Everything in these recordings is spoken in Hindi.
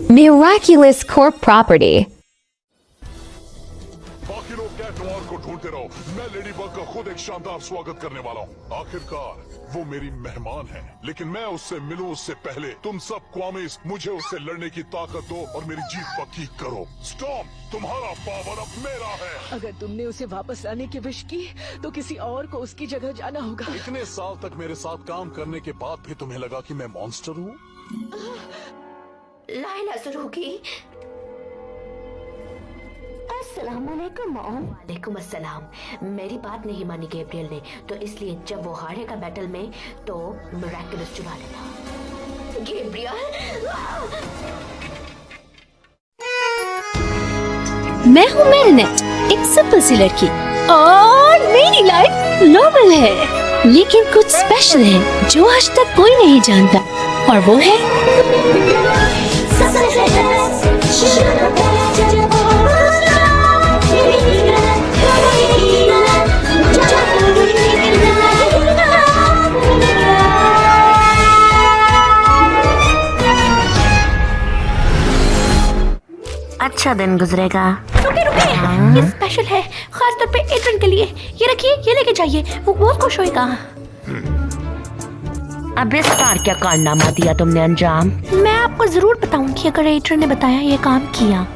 Miraculous Corp property. बाकी लोग कैट नोआर को ढूंढते रहो, मैं लेडी बग का खुद एक शानदार स्वागत करने वाला हूँ। आखिरकार वो मेरी मेहमान है, लेकिन मैं उससे मिलूं उससे पहले तुम सब क्वामिस मुझे उससे लड़ने की ताकत दो और मेरी जीत पक्की करो। स्टॉर्म, तुम्हारा पावर अब मेरा है। अगर तुमने उसे वापस लाने की विश की तो किसी और को उसकी जगह जाना होगा। इतने साल तक मेरे साथ काम करने के बाद भी तुम्हें लगा कि मैं मॉन्स्टर हूँ? लाइला शुरू की। अस्सलामुअलैकुम मॉम। वालेकुम अस्सलाम। मेरी बात नहीं मानी गैब्रियल ने, तो इसलिए जब वो हारेगा बैटल में तो मिरेकुलस चुरा लेना। गैब्रियल, मैं हूँ मेलनेट, एक सिंपल सी लड़की और मेरी लाइफ नॉर्मल है, लेकिन कुछ स्पेशल है जो आज तक कोई नहीं जानता, और वो है अच्छा दिन गुजरेगा। रुके ये स्पेशल है, खास तौर पे एड्रिन के लिए। ये रखिए, ये लेके जाइए, वो बहुत खुश होएगा। अब इस बार क्या कारनामा दिया तुमने अंजाम? मैं आपको जरूर बताऊंगी अगर एड्रिन ने बताया ये काम किया।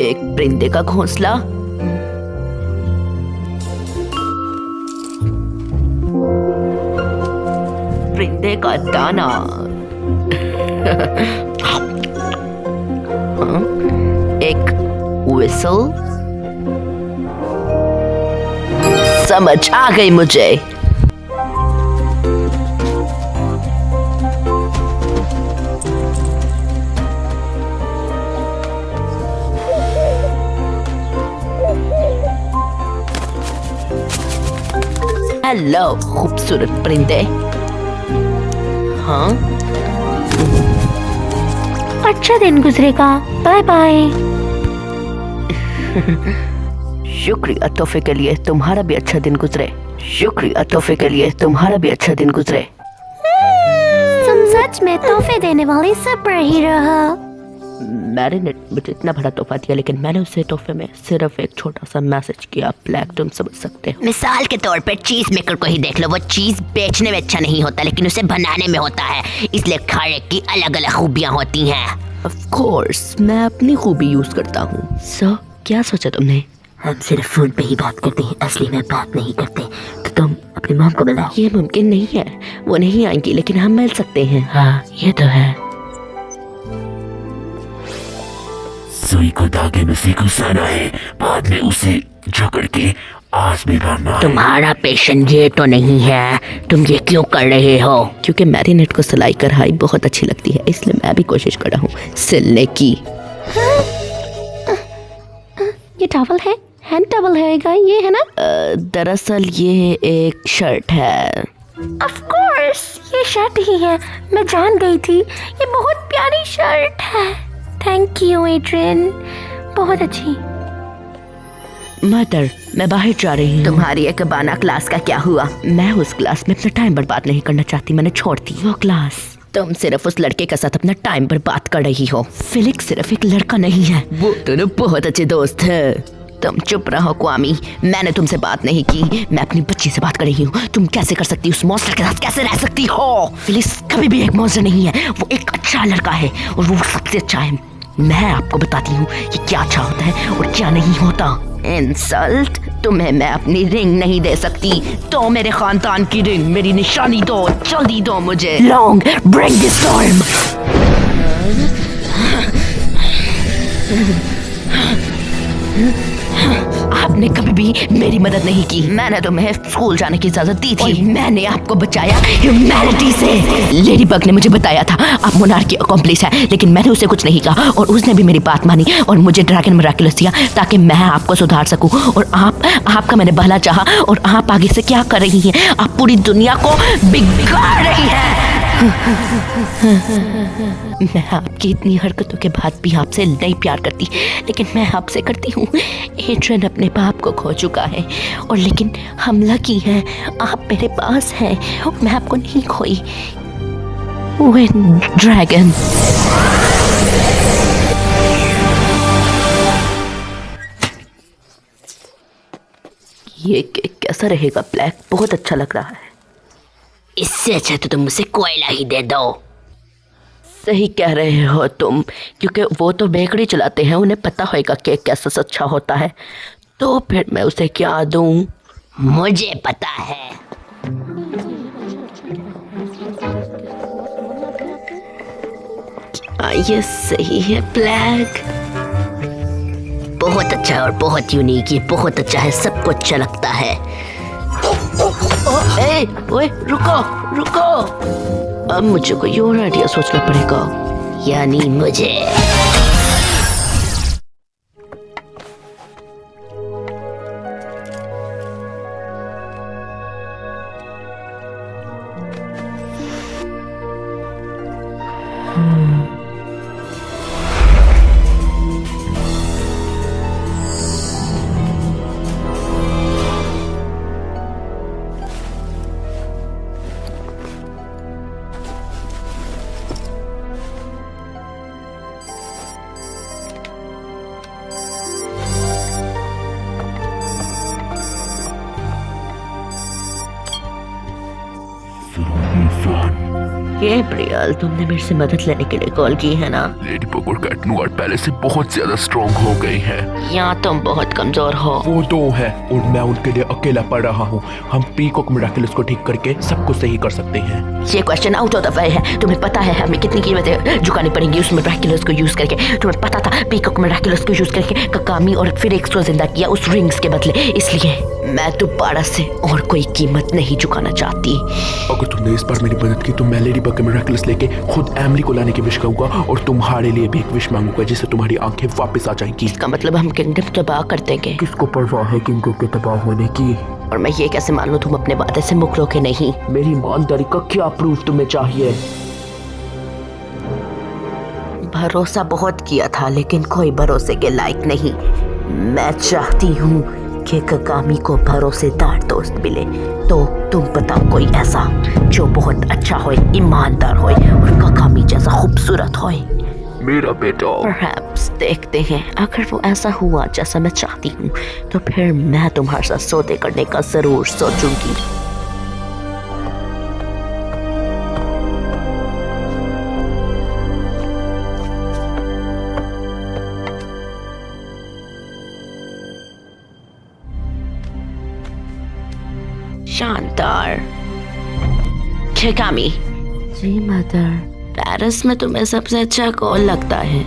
एक परिंदे का घोंसला, परिंदे का दाना। हाँ? एक विसल। समझ आ गई मुझे। हेलो खूबसूरत परिंदे। हाँ, अच्छा दिन गुजरेगा, बाय बाय। शुक्रिया तोहफे के लिए, तुम्हारा भी अच्छा दिन गुजरे। शुक्रिया तोहफे के लिए, तुम्हारा भी अच्छा दिन गुजरे। तुम सच में तोहफे देने वाली सुपर हीरो हो। मैरिनेट मुझे इतना बड़ा तोहफा दिया, लेकिन मैंने उसे तोहफे में सिर्फ एक छोटा सा मैसेज किया। ब्लैक, तुम समझ सकते हो। मिसाल के तौर पर चीज मेकर को ही देख लो। वो चीज बेचने में अच्छा नहीं होता, लेकिन उसे बनाने में होता है, इसलिए हर एक की अलग अलग खूबियां होती हैं। ऑफ कोर्स, मैं अपनी खूबी यूज करता हूँ। सो क्या सोचा तुमने? हम सिर्फ फोन पे ही बात करते हैं, असली में बात नहीं करते। तो तुम अपनी मॉम को बुलाओ। ये मुमकिन नहीं है, वो नहीं आएंगी, लेकिन हम मिल सकते हैं। हाँ, ये तो है। सुई को धागे में से घुसाना है, बाद में उसे जकड़ के आस में भरना है। तुम्हारा पेशन ये तो नहीं है, तुम ये क्यों कर रहे हो? क्योंकि मैरिनेट को सिलाई कढ़ाई बहुत अच्छी लगती है, इसलिए मैं भी कोशिश कर रहा हूँ सिलने की। ये टॉवल है, हैंड टॉवल है ये, है ना? दरअसल ये एक शर्ट है। ऑफ कोर्स, ये शर्ट ही है, मैं जान गई थी। ये बहुत प्यारी शर्ट है। थैंक यू एड्रिन, बहुत अच्छी। मदर, मैं बाहर जा रही हूँ। तुम्हारी एक बाना क्लास का क्या हुआ? मैं उस क्लास में अपना टाइम बर्बाद नहीं करना चाहती, मैंने छोड़ दी वो क्लास। तुम सिर्फ उस लड़के के साथ अपना टाइम बर्बाद कर रही हो। फिलिक्स सिर्फ एक लड़का नहीं है, वो दोनों बहुत अच्छे दोस्त हैं। तुम चुप रहो क्वामी, मैंने तुमसे बात नहीं की, मैं अपनी बच्ची से बात कर रही हूँ। तुम कैसे कर सकती हो? उस मॉन्स्टर के साथ कैसे रह सकती हो? फिलिक्स कभी भी एक मॉन्स्टर नहीं है, वो एक अच्छा लड़का है और वो सबसे अच्छा है। मैं आपको बताती हूँ कि क्या अच्छा होता है और क्या नहीं होता। इंसल्ट! तुम्हें मैं अपनी रिंग नहीं दे सकती, तो मेरे खानदान की रिंग, मेरी निशानी दो, जल्दी दो मुझे। Long, bring the storm. आपने कभी भी मेरी मदद नहीं की। मैंने तुम्हें स्कूल जाने की इजाजत दी थी। और मैंने आपको बचाया ह्यूमैनिटी से। लेडी बग ने मुझे बताया था आप मोनार्क की अकॉम्प्लिस है, लेकिन मैंने उसे कुछ नहीं कहा और उसने भी मेरी बात मानी और मुझे ड्रैगन मिरेकुलस दिया ताकि मैं आपको सुधार सकूं। और आपका मैंने भला चाहा और आप आगे से क्या कर रही हैं? आप पूरी दुनिया को बिगाड़ रही हैं। मैं आपकी इतनी हरकतों के बाद भी आपसे नहीं प्यार करती, लेकिन मैं आपसे करती हूँ। एड्रियन अपने बाप को खो चुका है और लेकिन हम लकी हैं, आप मेरे पास हैं। मैं आपको नहीं खोई। Wind dragon. ये केक कैसा रहेगा ब्लैक? बहुत अच्छा लग रहा है। इससे अच्छा तो तुम मुझे कोयला ही दे दो। सही कह रहे हो तुम, क्योंकि वो तो बेकरी चलाते हैं, उन्हें पता होगा केक कैसा अच्छा होता है। तो फिर मैं उसे क्या दूं? मुझे पता है। क्या ये सही है ब्लैक? बहुत अच्छा और बहुत यूनिक, ये बहुत अच्छा है, सबको अच्छा लगता है। ओए रुको रुको, अब मुझे कोई और आइडिया सोचना पड़ेगा। यानी मुझे। गैब्रियल, तुमने मेरे से मदद लेने के लिए कॉल की है ना? लेडी बग और कैट नोयर पहले से बहुत ज्यादा स्ट्रॉन्ग हो गई हैं। या तुम बहुत कमजोर हो। वो दो है और मैं उनके लिए अकेला पड़ रहा हूँ। हम पीकॉक मिराकुलस को ठीक करके सब कुछ सही कर सकते हैं। ये question out of the way है। तुम्हें पता है हमें कितनी कीमतें चुकानी पड़ेंगी उस मिराकुलस को यूज करके? तुम्हें पता था पीकॉक मिराकुलस को यूज करके ककामी और फिलिक्स को जिंदा किया उस रिंग्स के बदले। इसलिए मैं दोबारा से और कोई कीमत नहीं चुकाना चाहती। अगर तुमने इस बार मेरी मदद की तो मैं लेडी बग के मिराकुलस लेके खुद एमिली को लाने की विश करूंगा और तुम्हारे लिए भी एक विश मांगूंगा जिससे तुम्हारी आंखें वापस आ जाएंगी। इसका मतलब हम किंगडम तबाह कर देंगे? किसको परवाह है किंगडम के तबाह होने की? और मैं ये कैसे मान लूं तुम अपने वादे से मुकरोगे नहीं? मेरी ईमानदारी का क्या प्रूफ तुम्हें चाहिए? भरोसा बहुत किया था लेकिन कोई भरोसे के लायक नहीं। मैं चाहती हूँ कि ककामी को भरोसेदार दोस्त मिले, तो तुम बताओ कोई ऐसा जो बहुत अच्छा होए, ईमानदार होए और ककामी जैसा खूबसूरत होए। मेरा बेटा। Perhaps देखते हैं, अगर वो ऐसा हुआ जैसा मैं चाहती हूँ तो फिर मैं तुम्हारे साथ सौदे करने का जरूर सोचूंगी। शानदार। ककामी। जी मदर। पेरिस में तुम्हें सबसे अच्छा कौन लगता है?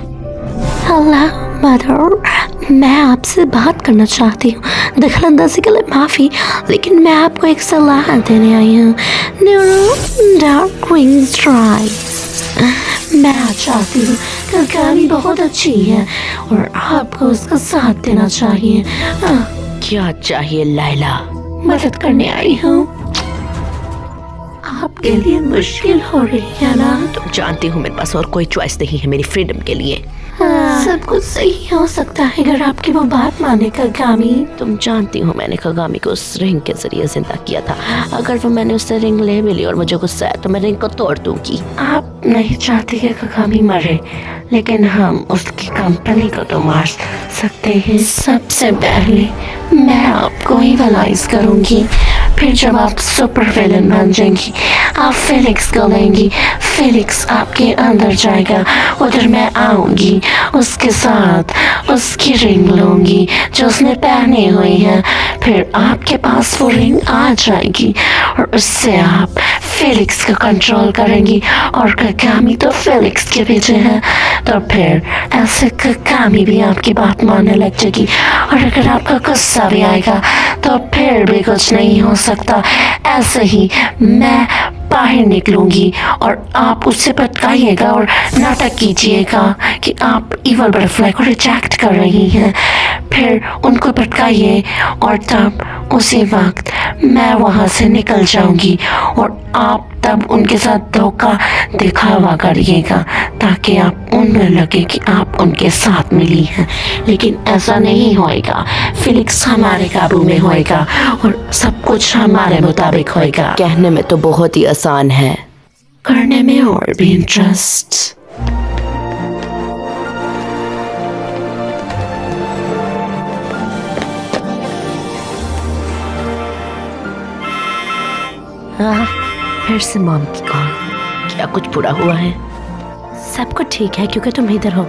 हेलो मदर, मैं आपसे बात करना चाहती हूँ। दखलंदाजी के लिए माफ़ी, लेकिन मैं आपको एक सलाह देने आई हूँ। Neuro dark wings rise. मैं चाहती हूँ ककामी बहुत अच्छी है और आपको उसका साथ देना चाहिए। क्या चाहिए लाइला? मदद करने आई हूँ। आपके लिए मुश्किल हो रही है ना? तुम जानती हो मेरे पास और कोई चॉइस नहीं है मेरी फ्रीडम के लिए। सब कुछ सही हो सकता है अगर आपकी वो बात माने ककामी। तुम जानती हो मैंने ककामी को उस रिंग के जरिए जिंदा किया था। अगर वो मैंने उससे रिंग ले भी ली और मुझे गुस्सा है तो मैं रिंग को तोड़ दूंगी। आप नहीं चाहती कि ककामी मरे, लेकिन हम उसकी कंपनी को तो मार सकते हैं। सबसे पहले मैं आपको इवलाइज करूंगी, फिर जब आप सुपर विलन बन जाएंगी आप फिलिक्स को लेंगी। फिलिक्स आपके अंदर जाएगा, उधर मैं आऊंगी, उसके साथ उसकी रिंग लूंगी जो उसने पहनी हुई है। फिर आपके पास वो रिंग आ जाएगी और उससे आप फिलिक्स को कंट्रोल करेंगी और ककामी तो फिलिक्स के पीछे है। तो फिर ऐसे ककामी भी आपकी बात मानने लग जाएगी और अगर आपका गुस्सा भी आएगा तो फिर भी कुछ नहीं हो सकता। ऐसे ही मैं बाहर निकलूंगी और आप उससे भटकाइएगा और नाटक कीजिएगा कि आप इवल बटरफ्लाई को रिजेक्ट कर रही हैं। फिर उनको भटकाइए और तब उसी वक्त मैं वहाँ से निकल जाऊंगी और आप तब उनके साथ धोखा दिखावा करिएगा ताकि आप उन्हें लगे कि आप उनके साथ मिली हैं, लेकिन ऐसा नहीं होएगा। फिलिक्स हमारे काबू में होएगा और सब कुछ हमारे मुताबिक होएगा। कहने में तो बहुत ही आसान है, करने में और भी इंटरेस्ट। हाँ, फिर से मॉम की कॉल। क्या कुछ बुरा हुआ है? सब कुछ ठीक है क्योंकि तुम इधर हो।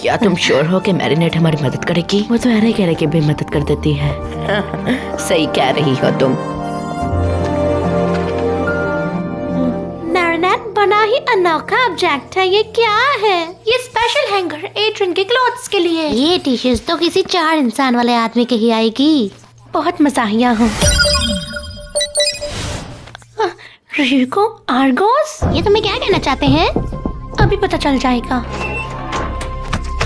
क्या तुम श्योर हो कि मैरिनेट हमारी मदद करेगी? वो तो अरे कह रहे कि भी मदद कर देती है। सही कह रही हो तुम। मैरिनेट बना ही अनोखा ऑब्जेक्ट है। ये क्या है? ये स्पेशल हैंगर एड्रियन के क्लोथ्स के लिए। ये टी-शर्ट तो किसी 4 इंसान वाले आदमी के ही आएगी। बहुत मज़ाहिया हो। रिको, आर्गोस, ये तुम्हें क्या कहना चाहते हैं? अभी पता चल जाएगा।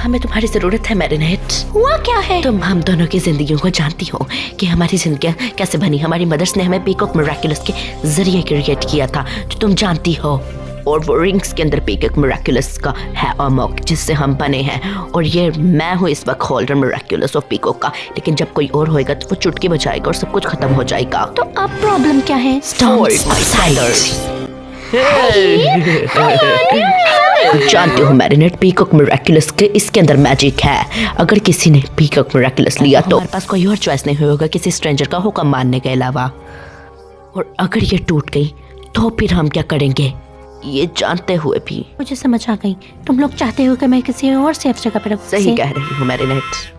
हमें तुम्हारी जरूरत है मैरिनेट। हुआ क्या है? तुम हम दोनों की जिंदगियों को जानती हो कि हमारी जिंदगियां कैसे बनी। हमारी मदर्स ने हमें पीकॉक मिरेकुलस के जरिए क्रिएट किया था, जो तुम जानती हो। और वो रिंग्स के अंदर पीकॉक मिरेकुलस का है अमोक, जिससे हम बने हैं। और ये मैं हूँ इस वक्त होल्डर मिरेकुलस ऑफ पीकॉक का, लेकिन जब कोई और होएगा तो वो चुटकी बजाएगा और सब कुछ खत्म हो जाएगा। तो अब प्रॉब्लम क्या है? जानते हो मैरिनेट, पीकॉक मिरेकुलस के इसके अंदर मैजिक है। अगर किसी ने पीकॉक मिरेकुलस लिया तो हमारे पास कोई और चॉइस नहीं होगा किसी स्ट्रेंजर का हुक्म मानने के अलावा। और अगर ये टूट गई तो फिर हम क्या करेंगे, ये जानते हुए भी। मुझे समझ आ गई, तुम लोग चाहते हो कि मैं किसी और सेफ जगह पे रखूं। सही कह रही हूँ मैरिनेट।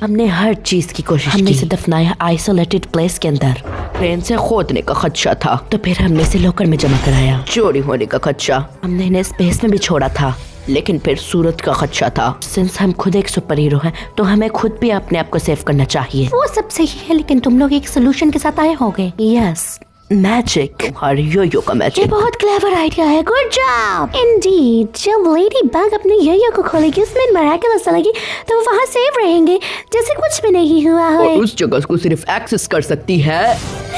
हमने हर चीज की कोशिश हमने इसे दफनाया आइसोलेटेड प्लेस के अंदर। ट्रेन से खोदने का खदशा था तो फिर हमने इसे लॉकर में जमा कराया। चोरी होने का खदशा, हमने इन्हें स्पेस में भी छोड़ा था, लेकिन फिर सूरत का खदशा था। सिंस हम खुद एक सुपर हीरो हैं तो हमें खुद भी अपने आप को सेव करना चाहिए। वो सब सही है, लेकिन तुम लोग एक सोल्यूशन के साथ आए होगे। यस, मैजिक, तुम्हारी यो का ये मैजिक। बहुत क्लेवर आइडिया है। Good job Indeed. जब लेडी बग अपने यो को खोलेगी, उसमें मिरेकुलस चलेगी, तो वो वहाँ सेफ रहेंगे जैसे कुछ भी नहीं हुआ है। उस जगह को सिर्फ एक्सेस कर सकती है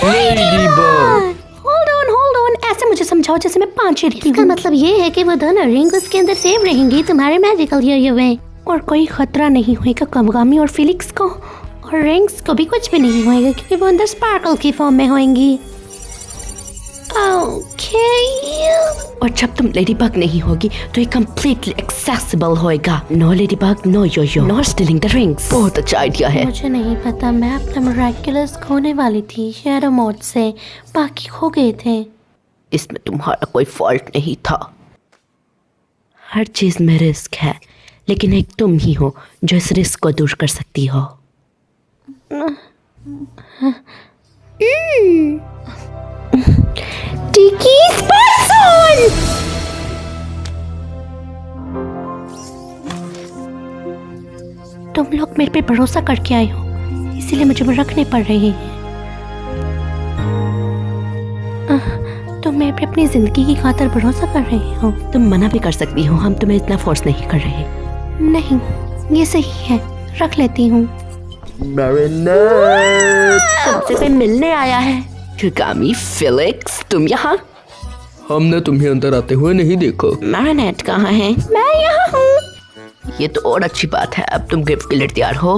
लेडी बग। होल्ड ऑन, ऐसे मुझे समझाओ जैसे मैं 5 इसका मतलब ये है कि वो दोनों रिंग उसके अंदर सेव रहेंगी तुम्हारे मैजिकल यो में। और कोई खतरा नहीं होगा कवगामी और फिलिक्स को, और रिंग्स को भी कुछ भी नहीं होएगा क्योंकि वो अंदर स्पार्कल की फॉर्म में होंगी। और जब तुम लेडी बग नहीं होगी तो ये completely accessible होएगा। No ladybug, no yo, no stealing the rings. बहुत अच्छा आइडिया है। मुझे नहीं पता, मैं अपना मिरेकुलस खोने वाली थी शैडो मोड से, बाकी खो गए थे। इसमें तुम्हारा कोई फॉल्ट नहीं था। हर चीज में रिस्क है, लेकिन एक तुम ही हो जो इस रिस्क को दूर कर सकती हो। टिकीज पर्सन। तुम लोग मेरे पे भरोसा करके आए हो, इसीलिए मुझे रखने पड़ रहे हैं। तुम मेरे पे अपनी जिंदगी की खातिर भरोसा कर रहे हो। तुम मना भी कर सकती हो, हम तुम्हें इतना फोर्स नहीं कर रहे। नहीं, ये सही है, रख लेती हूँ। तुमसे कोई मिलने आया है। कवगामी, फिलिक्स, तुम यहाँ? हमने तुम्हें अंदर आते हुए नहीं देखा। मैरिनेट कहाँ है? मैं यहाँ हूँ। ये तो और अच्छी बात है। अब तुम गिफ्ट के लिए तैयार हो?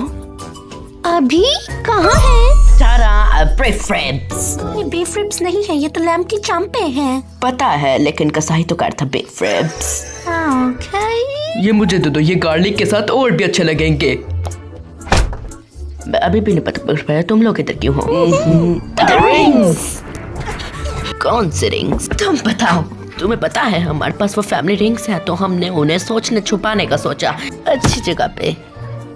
अभी कहाँ है? तारा, बेफ्रेब्स। ये बेफ्रेब्स नहीं है, ये तो लैम्प की चांपे हैं। पता है, लेकिन कसाई तो कर था बेफ्रेब्स। ओके। ये मुझे दे दो, ये गार्लिक के साथ और भी अच्छे लगेंगे। मैं अभी भी नहीं पता कर पाया तुम लोग इधर क्यों हो। रिंग्स। कौन से रिंग्स? तुम बताओ। तुम्हें पता है हमारे पास वो फैमिली रिंग्स है, तो हमने उन्हें छुपाने का सोचा। अच्छी जगह पे।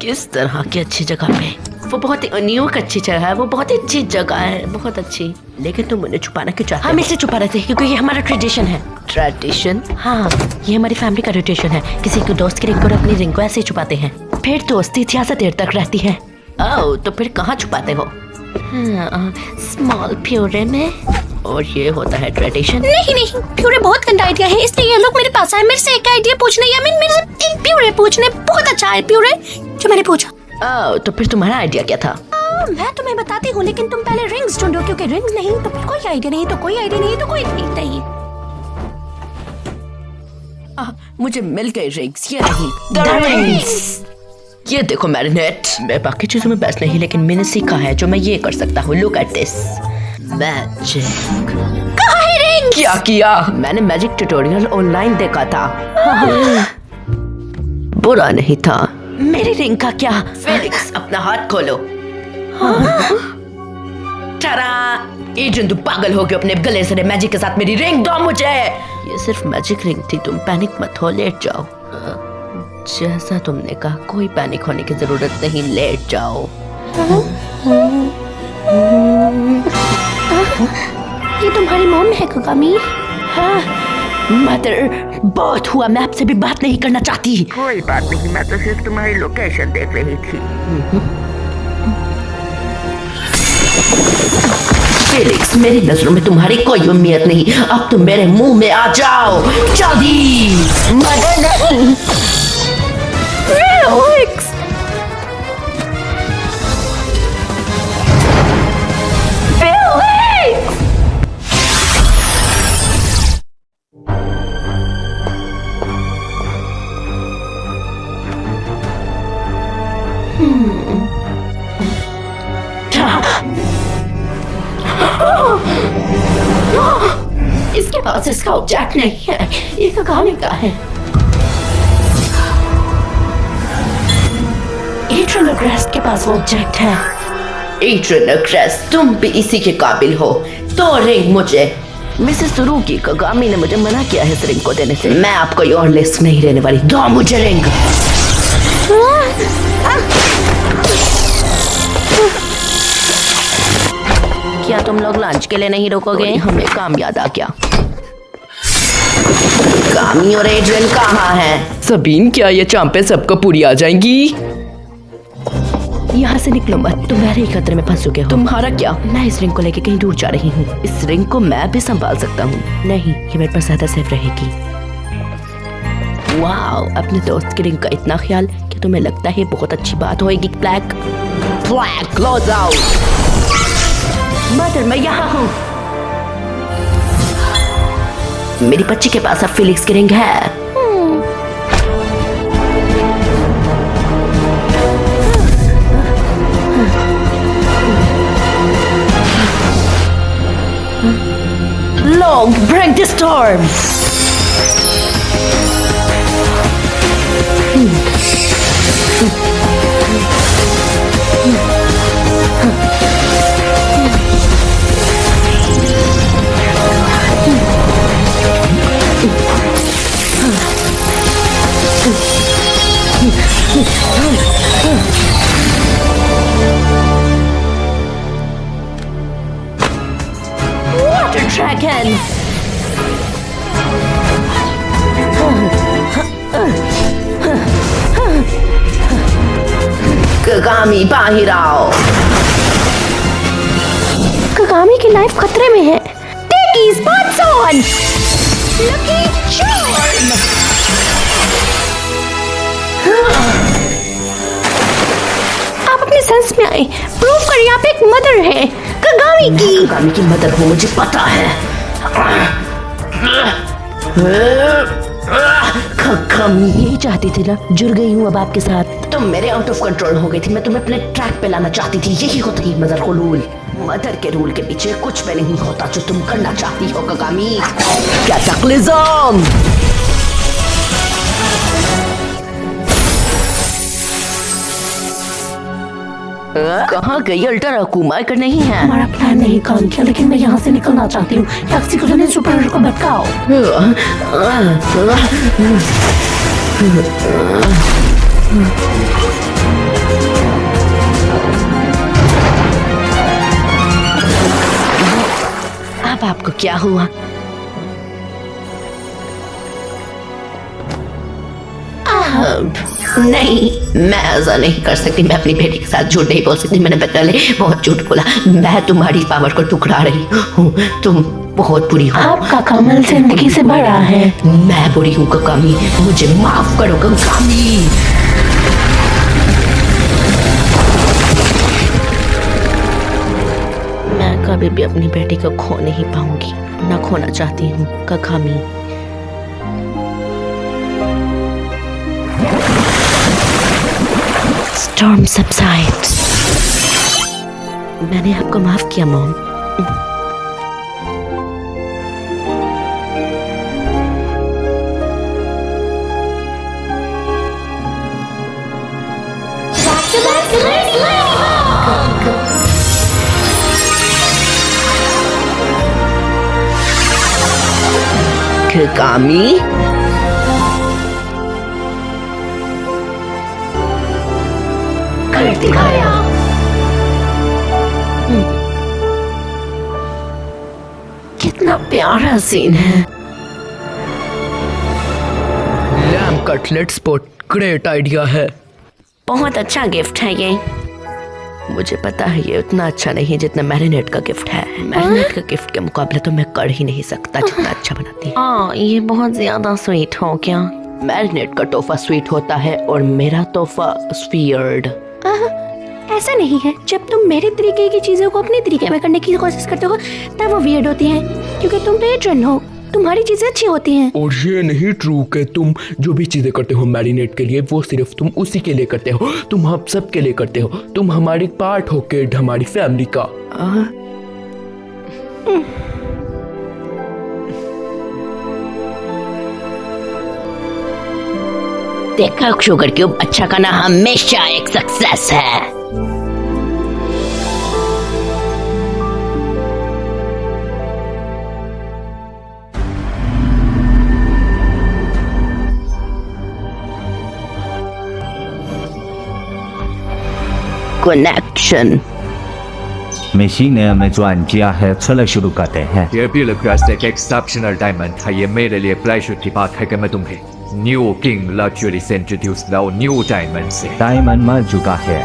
किस तरह की अच्छी जगह पे? वो बहुत ही अनयूक अच्छी जगह है, वो बहुत ही अच्छी जगह है, बहुत अच्छी। लेकिन तुम उन्हें छुपाना क्यों चाहते हो? हम इसे छुपा रहे थे क्योंकि ये हमारा ट्रेडिशन है। ट्रेडिशन? हाँ, ये हमारी फैमिली का ट्रेडिशन है। किसी को दोस्त की रिंग और अपनी रिंग को ऐसे ही छुपाते हैं, फिर दोस्ती ज्यादा देर तक रहती है। ओह, तो फिर कहाँ छुपाते हो? स्मॉल प्यूरे में। और ये होता है ट्रेडिशन? नहीं, प्यूरे बहुत गंदा आइडिया है, इसलिए ये लोग मेरे पास आए मेरे से एक आइडिया पूछने, या मेरे से एक प्यूरे पूछने। बहुत अच्छा है प्यूरे जो मैंने पूछा। ओह, तो फिर तुम्हारा आइडिया क्या था? मैं तुम्हें बताती हूँ, लेकिन तुम पहले रिंग्स ढूंढो, क्योंकि रिंग्स नहीं तो फिर कोई आइडिया नहीं, तो कोई आइडिया नहीं तो कोई ठीक नहीं। मुझे मिल गए रिंग्स, ये नहीं ये देखो मैरिनेट। मैं बाकी चीजों में बेस्ट नहीं, लेकिन मैंने सीखा है जो मैं ये कर सकता हूँ। Look at this magic. कहाँ है रिंग? क्या किया? मैंने मैजिक ट्यूटोरियल ऑनलाइन देखा था। बुरा नहीं था। मेरी रिंग का क्या? फेलिक्स अपना हाथ खोलो। टारा! एजेंट तू पागल हो गया, अपने गले से मैजिक के साथ मेरी रिंग दो मुझे। ये सिर्फ मैजिक रिंग थी, तुम पैनिक मत हो, लेट जाओ। जैसा तुमने कहा, कोई पैनिक होने की जरूरत नहीं, लेट जाओ। ये तुम्हारी मॉम है कोकामी? हाँ मदर, बहुत हुआ, मैं आपसे भी बात नहीं करना चाहती। कोई बात नहीं, मैं तो सिर्फ तुम्हारी लोकेशन देख रही थी। फेलिक्स, मेरी नजरों में तुम्हारी कोई उम्मीद नहीं, अब तुम मेरे मुंह में आ जाओ जल्दी। मदर नहीं। Felix, Felix. इसके पास इसका ऑब्जेक्ट नहीं है, ये कहानी का है। एट्रोनोग्रेस के पास वो ऑब्जेक्ट है। एट्रोनोग्रेस, तुम भी इसी के काबिल हो, तो रिंग मुझे। मिसेस सुरुकी कोकामी ने मुझे मना किया है इस रिंग को देने से। मैं आपको और लिस्ट नहीं रहने वाली, दो मुझे रिंग। क्या तुम लोग लंच के लिए नहीं रुकोगे? हमें काम याद आ गया। कामी और एड्रियन कहाँ हैं? सबीन, क्या ये चांपे सबको पूरी आ जाएंगी? यहाँ से निकलो मत, तुम पहले ही खतरे में फंस चुके हो। तुम्हारा क्या? मैं इस रिंग को लेके कहीं दूर जा रही हूँ। इस रिंग को मैं भी संभाल सकता हूँ। नहीं, ये मेरे पास ज्यादा सेफ रहेगी। वाओ, अपने दोस्त की रिंग का इतना ख्याल कि तुम्हें लगता है बहुत अच्छी बात होगी। Black black close out. Mother, मैं यहाँ हूँ। मेरी बच्ची के पास अब फेलिक्स की रिंग है। Long, bring the storm. Water dragon. कोकामी, बाहर आओ। कोकामी की लाइफ खतरे में है। टेकी स्पॉट्स ऑन। Lucky charm. आप अपने सेंस में आए, प्रूव करिए आप एक मदर है। कोकामी की। कोकामी की मदर हो, मुझे पता है। कोकामी यही चाहती थी ना, जुड़ गई हूँ अब आपके साथ। तुम मेरे आउट ऑफ कंट्रोल हो गई थी, मैं तुम्हें अपने ट्रैक पे लाना चाहती थी। यही होता है मदर को रूल। मदर के रूल के पीछे कुछ भी नहीं होता जो तुम करना चाहती हो कोकामी। कैटाक्लिज्म। कहाँ गई? अल्टर अकुमा कर नहीं है। हमारा प्लान नहीं काम किया, लेकिन मैं यहाँ से निकलना चाहती हूँ। टैक्सी को जाने सुपर हीरो को भटकाओ। अब आपको क्या हुआ? नहीं, मैं ऐसा नहीं कर सकती। मैं अपनी बेटी के साथ झूठ नहीं बोल सकती। मैंने पहले बहुत झूठ बोला। मैं तुम्हारी पावर को टुकड़ा रही हूँ। तुम बहुत बुरी हो। आपका कमल जिंदगी से बड़ा है। मैं बुरी हूँ कोकामी, मुझे माफ करो कोकामी। कभी भी अपनी बेटी को खो नहीं पाऊंगी, ना खोना चाहती हूँ ककामी। Storm subsides. मैंने आपको माफ किया मॉम। ककामी कर दिखाया। कितना प्यारा सीन है। Lamp cutlet spot, great idea है। बहुत अच्छा गिफ्ट है ये। मुझे पता है ये उतना अच्छा नहीं है जितना मैरिनेट का गिफ्ट है। मैरिनेट का गिफ्ट के मुकाबले तो मैं कर ही नहीं सकता जितना अच्छा बनाती है। हाँ, ये बहुत ज्यादा स्वीट हो गया। मैरिनेट का तोहफा स्वीट होता है और मेरा तोहफा स्वीयर्ड। ऐसा नहीं है, जब तुम मेरे तरीके की चीजों को अपने तरीके में करने की कोशिश करते हो तब वो वियर्ड होती हैं, क्योंकि तुम पेट्रन हो, तुम्हारी चीजें अच्छी होती हैं। और ये नहीं ट्रू कि तुम जो भी चीजें करते हो मैरिनेट के लिए वो सिर्फ तुम उसी के लिए करते हो, तुम हम सब के लिए करते हो। तुम हमारी पार्ट हो किड, हमारी फैमिली का। देखा शुगर क्यूब, अच्छा खाना हमेशा एक सक्सेस है। कनेक्शन मशीन ने हमें ज्वाइन किया है, चलो शुरू करते हैं। ये भी एक एक्सेप्शनल डायमंड है। ये मेरे लिए प्लेजर की बात है कि मैं तुम्हें न्यू किंग लग्जरी से इंट्रोड्यूस लाओ न्यू डायमंड से। डायमंड मर चुका है।